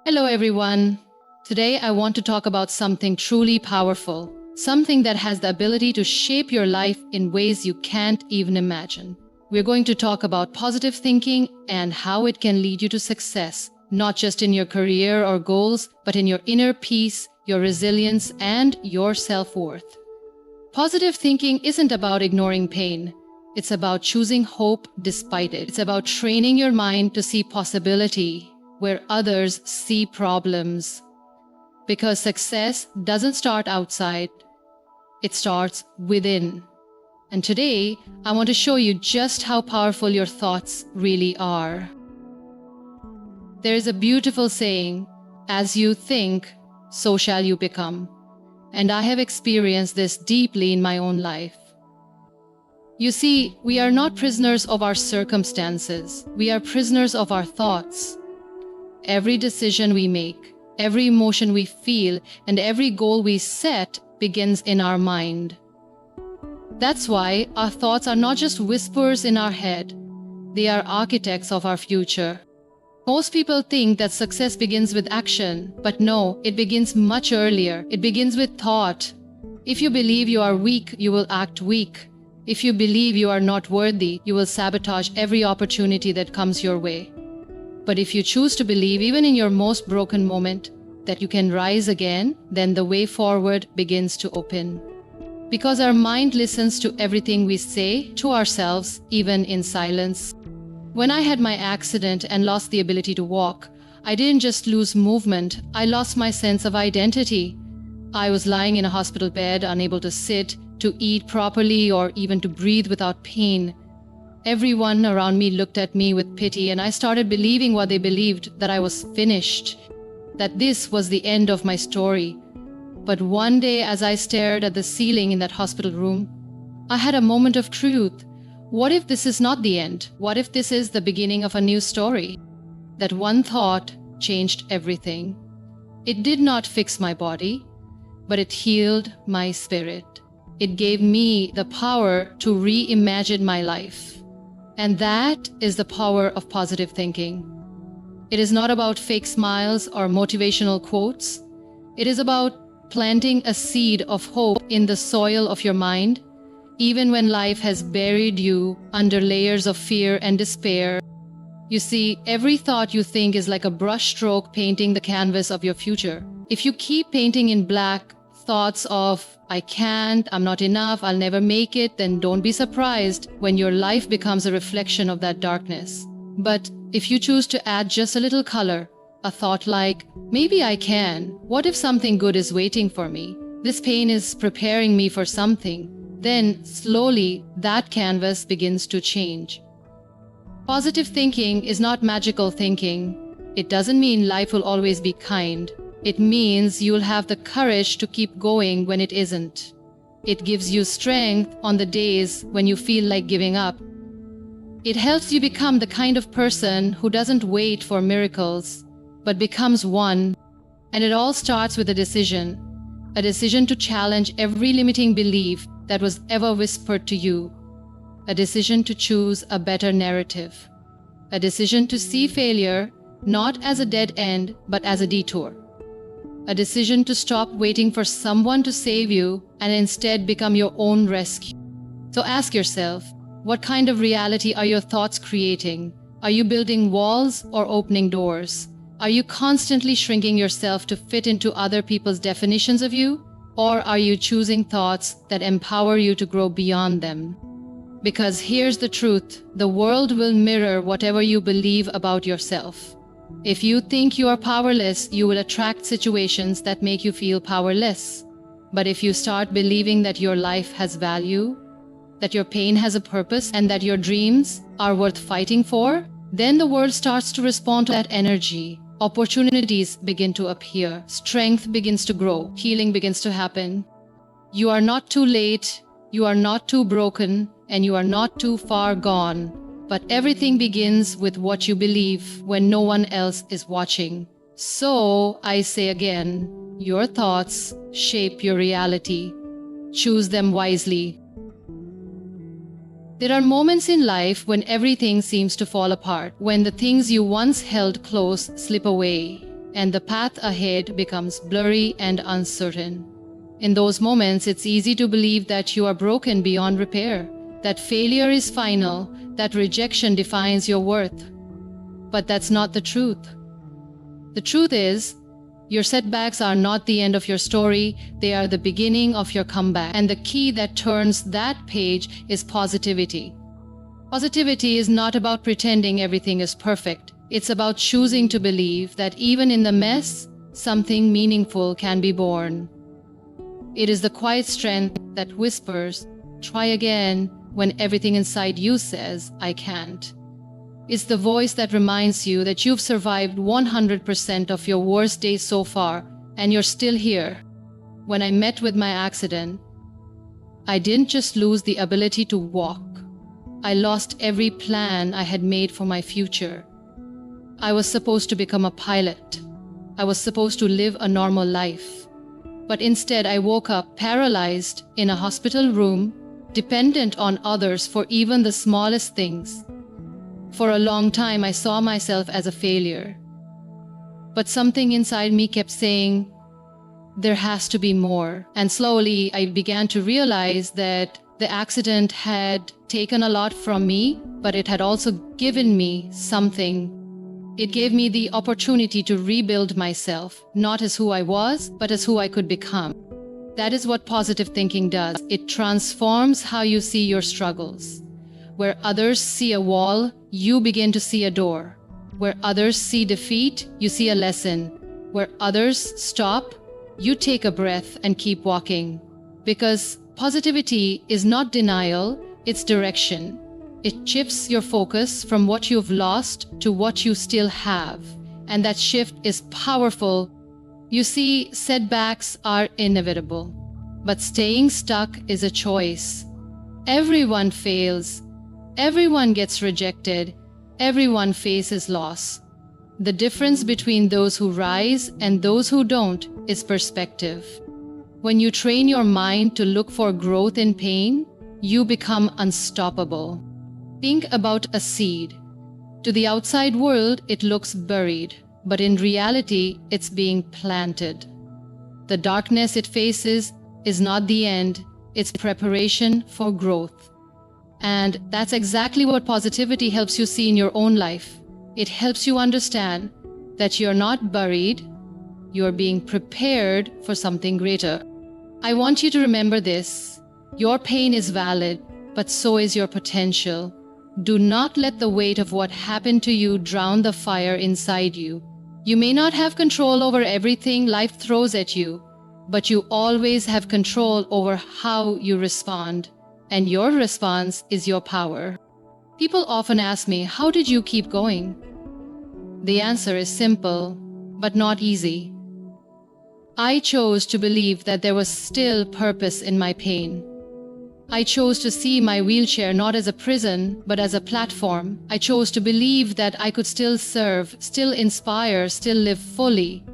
Hello, everyone. Today, I want to talk about something truly powerful, something that has the ability to shape your life in ways you can't even imagine. We're going to talk about positive thinking and how it can lead you to success, not just in your career or goals, but in your inner peace, your resilience, and your self-worth. Positive thinking isn't about ignoring pain. It's about choosing hope despite it. It's about training your mind to see possibility where others see problems. Because success doesn't start outside, it starts within. And today, I want to show you just how powerful your thoughts really are. There is a beautiful saying, as you think, so shall you become. And I have experienced this deeply in my own life. You see, we are not prisoners of our circumstances. We are prisoners of our thoughts. Every decision we make, every emotion we feel, and every goal we set begins in our mind. That's why our thoughts are not just whispers in our head. They are architects of our future. Most people think that success begins with action, but no, it begins much earlier. It begins with thought. If you believe you are weak, you will act weak. If you believe you are not worthy, you will sabotage every opportunity that comes your way. But if you choose to believe, even in your most broken moment, that you can rise again, then the way forward begins to open. Because our mind listens to everything we say to ourselves, even in silence. When I had my accident and lost the ability to walk, I didn't just lose movement, I lost my sense of identity. I was lying in a hospital bed, unable to sit, to eat properly, or even to breathe without pain. Everyone around me looked at me with pity, and I started believing what they believed, that I was finished, that this was the end of my story. But one day, as I stared at the ceiling in that hospital room, I had a moment of truth. What if this is not the end? What if this is the beginning of a new story? That one thought changed everything. It did not fix my body, but it healed my spirit. It gave me the power to reimagine my life. And that is the power of positive thinking. It is not about fake smiles or motivational quotes. It is about planting a seed of hope in the soil of your mind, even when life has buried you under layers of fear and despair. You see, every thought you think is like a brushstroke painting the canvas of your future. If you keep painting in black thoughts of, I can't, I'm not enough, I'll never make it, then don't be surprised when your life becomes a reflection of that darkness. But if you choose to add just a little color, a thought like, maybe I can, what if something good is waiting for me? This pain is preparing me for something. Then, slowly, that canvas begins to change. Positive thinking is not magical thinking. It doesn't mean life will always be kind. It means you'll have the courage to keep going when it isn't. It gives you strength on the days when you feel like giving up. It helps you become the kind of person who doesn't wait for miracles, but becomes one. And it all starts with a decision to challenge every limiting belief that was ever whispered to you, a decision to choose a better narrative, a decision to see failure not as a dead end, but as a detour. A decision to stop waiting for someone to save you and instead become your own rescue. So ask yourself, what kind of reality are your thoughts creating? Are you building walls or opening doors? Are you constantly shrinking yourself to fit into other people's definitions of you? Or are you choosing thoughts that empower you to grow beyond them? Because here's the truth, the world will mirror whatever you believe about yourself. If you think you are powerless, you will attract situations that make you feel powerless. But if you start believing that your life has value, that your pain has a purpose, and that your dreams are worth fighting for, then the world starts to respond to that energy. Opportunities begin to appear, strength begins to grow, healing begins to happen. You are not too late, you are not too broken, and you are not too far gone. But everything begins with what you believe when no one else is watching. So, I say again, your thoughts shape your reality. Choose them wisely. There are moments in life when everything seems to fall apart, when the things you once held close slip away, and the path ahead becomes blurry and uncertain. In those moments, it's easy to believe that you are broken beyond repair, that failure is final, that rejection defines your worth. But that's not the truth. The truth is, your setbacks are not the end of your story, they are the beginning of your comeback. And the key that turns that page is positivity. Positivity is not about pretending everything is perfect. It's about choosing to believe that even in the mess, something meaningful can be born. It is the quiet strength that whispers, "Try again," when everything inside you says, "I can't." It's the voice that reminds you that you've survived 100% of your worst days so far, and you're still here. When I met with my accident, I didn't just lose the ability to walk. I lost every plan I had made for my future. I was supposed to become a pilot. I was supposed to live a normal life. But instead, I woke up paralyzed in a hospital room, dependent on others for even the smallest things. For a long time, I saw myself as a failure. But something inside me kept saying, there has to be more. And slowly, I began to realize that the accident had taken a lot from me, but it had also given me something. It gave me the opportunity to rebuild myself, not as who I was, but as who I could become. That is what positive thinking does. It transforms how you see your struggles. Where others see a wall, you begin to see a door. Where others see defeat, you see a lesson. Where others stop, you take a breath and keep walking. Because positivity is not denial, it's direction. It shifts your focus from what you've lost to what you still have. And that shift is powerful. You see, setbacks are inevitable, but staying stuck is a choice. Everyone fails. Everyone gets rejected. Everyone faces loss. The difference between those who rise and those who don't is perspective. When you train your mind to look for growth in pain, you become unstoppable. Think about a seed. To the outside world, it looks buried, but in reality, it's being planted. The darkness it faces is not the end, it's preparation for growth. And that's exactly what positivity helps you see in your own life. It helps you understand that you're not buried, you're being prepared for something greater. I want you to remember this. Your pain is valid, but so is your potential. Do not let the weight of what happened to you drown the fire inside you. You may not have control over everything life throws at you, but you always have control over how you respond. And your response is your power. People often ask me, how did you keep going? The answer is simple, but not easy. I chose to believe that there was still purpose in my pain. I chose to see my wheelchair not as a prison, but as a platform. I chose to believe that I could still serve, still inspire, still live fully.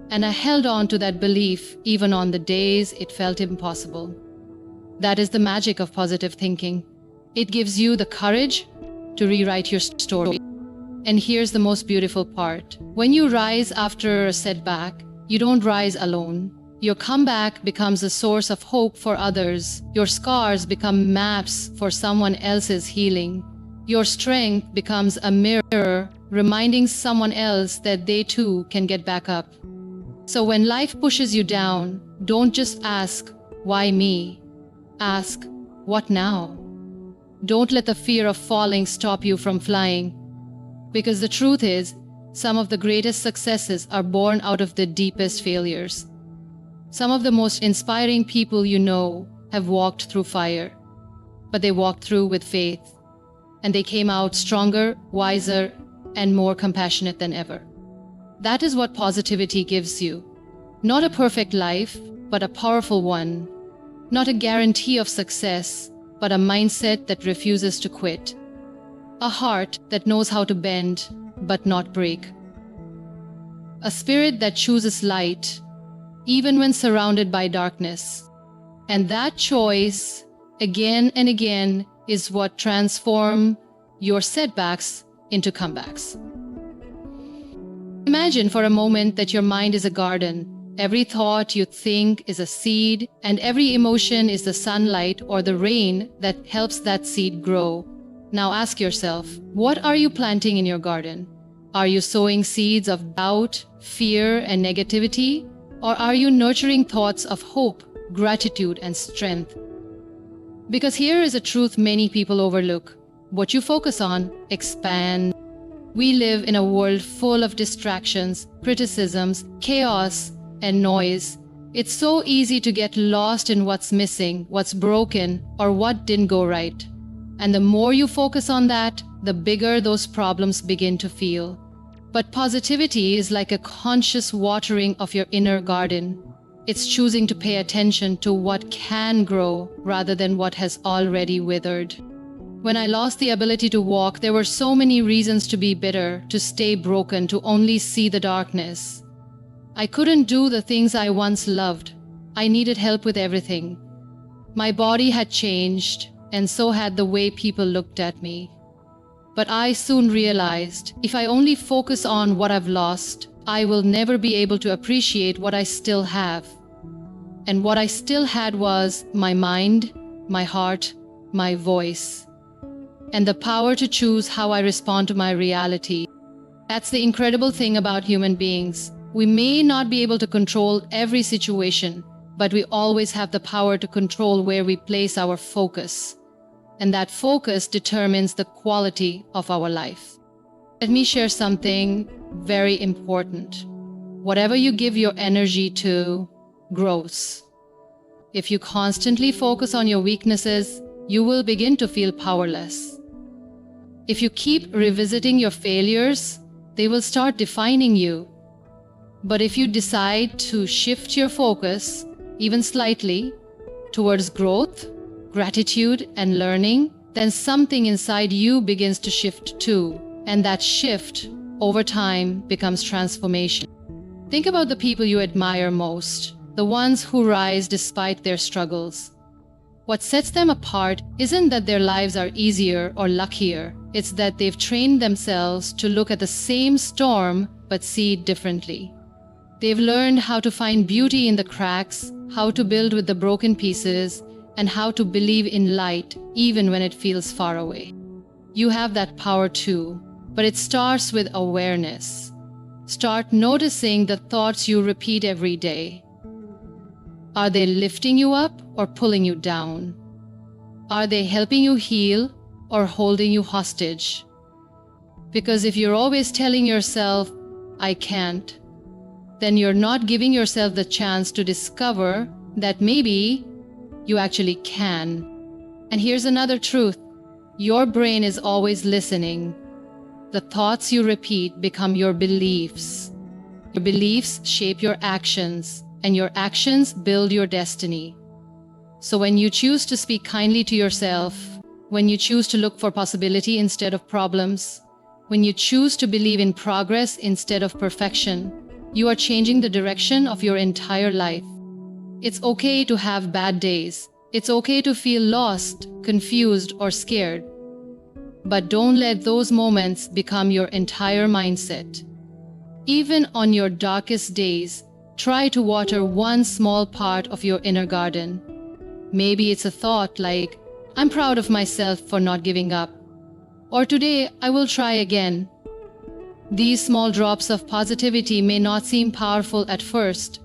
And I held on to that belief even on the days it felt impossible. That is the magic of positive thinking. It gives you the courage to rewrite your story. And here's the most beautiful part. When you rise after a setback, you don't rise alone. Your comeback becomes a source of hope for others. Your scars become maps for someone else's healing. Your strength becomes a mirror, reminding someone else that they too can get back up. So when life pushes you down, don't just ask, why me? Ask, what now? Don't let the fear of falling stop you from flying. Because the truth is, some of the greatest successes are born out of the deepest failures. Some of the most inspiring people you know have walked through fire, but they walked through with faith, and they came out stronger, wiser, and more compassionate than ever. That is what positivity gives you. Not a perfect life, but a powerful one. Not a guarantee of success, but a mindset that refuses to quit. A heart that knows how to bend, but not break. A spirit that chooses light, even when surrounded by darkness. And that choice, again and again, is what transforms your setbacks into comebacks. Imagine for a moment that your mind is a garden. Every thought you think is a seed, and every emotion is the sunlight or the rain that helps that seed grow. Now ask yourself, what are you planting in your garden? Are you sowing seeds of doubt, fear, and negativity? Or are you nurturing thoughts of hope, gratitude, and strength? Because here is a truth many people overlook. What you focus on expands. We live in a world full of distractions, criticisms, chaos, and noise. It's so easy to get lost in what's missing, what's broken, or what didn't go right. And the more you focus on that, the bigger those problems begin to feel. But positivity is like a conscious watering of your inner garden. It's choosing to pay attention to what can grow rather than what has already withered. When I lost the ability to walk, there were so many reasons to be bitter, to stay broken, to only see the darkness. I couldn't do the things I once loved. I needed help with everything. My body had changed, and so had the way people looked at me. But I soon realized, if I only focus on what I've lost, I will never be able to appreciate what I still have. And what I still had was my mind, my heart, my voice, and the power to choose how I respond to my reality. That's the incredible thing about human beings. We may not be able to control every situation, but we always have the power to control where we place our focus. And that focus determines the quality of our life. Let me share something very important. Whatever you give your energy to grows. If you constantly focus on your weaknesses, you will begin to feel powerless. If you keep revisiting your failures, they will start defining you. But if you decide to shift your focus, even slightly, towards growth, gratitude, and learning, then something inside you begins to shift too. And that shift, over time, becomes transformation. Think about the people you admire most, the ones who rise despite their struggles. What sets them apart isn't that their lives are easier or luckier. It's that they've trained themselves to look at the same storm but see it differently. They've learned how to find beauty in the cracks, how to build with the broken pieces, and how to believe in light even when it feels far away. You have that power too, but it starts with awareness. Start noticing the thoughts you repeat every day. Are they lifting you up or pulling you down? Are they helping you heal or holding you hostage? Because if you're always telling yourself, "I can't," then you're not giving yourself the chance to discover that maybe you actually can. And here's another truth. Your brain is always listening. The thoughts you repeat become your beliefs. Your beliefs shape your actions, and your actions build your destiny. So when you choose to speak kindly to yourself, when you choose to look for possibility instead of problems, when you choose to believe in progress instead of perfection, you are changing the direction of your entire life. It's okay to have bad days. It's okay to feel lost, confused, or scared. But don't let those moments become your entire mindset. Even on your darkest days, try to water one small part of your inner garden. Maybe it's a thought like, "I'm proud of myself for not giving up," or "Today I will try again." These small drops of positivity may not seem powerful at first,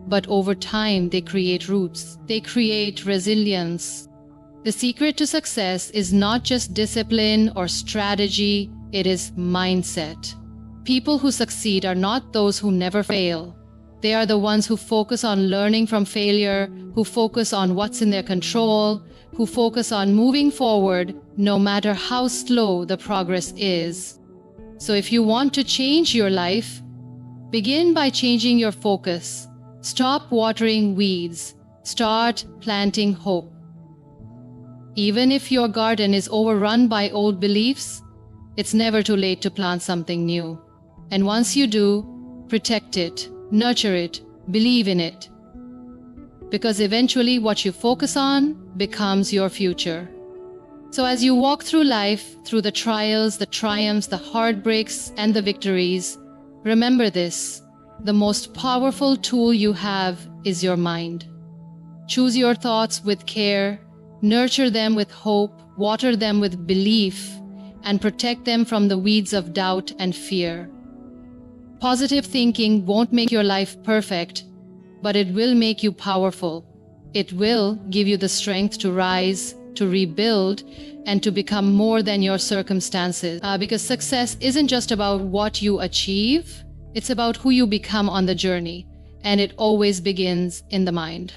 but over time they create roots. They create resilience. The secret to success is not just discipline or strategy, it is mindset. People who succeed are not those who never fail. They are the ones who focus on learning from failure, who focus on what's in their control, who focus on moving forward no matter how slow the progress is. So if you want to change your life, begin by changing your focus. Stop watering weeds. Start planting hope. Even if your garden is overrun by old beliefs, it's never too late to plant something new. And once you do, protect it, nurture it, believe in it. Because eventually what you focus on becomes your future. So as you walk through life, through the trials, the triumphs, the heartbreaks, and the victories, Remember this: the most powerful tool you have is your mind. Choose your thoughts with care, nurture them with hope, water them with belief, and protect them from the weeds of doubt and fear. Positive thinking won't make your life perfect, but it will make you powerful. It will give you the strength to rise, to rebuild, and to become more than your circumstances. Because success isn't just about what you achieve, it's about who you become on the journey, and it always begins in the mind.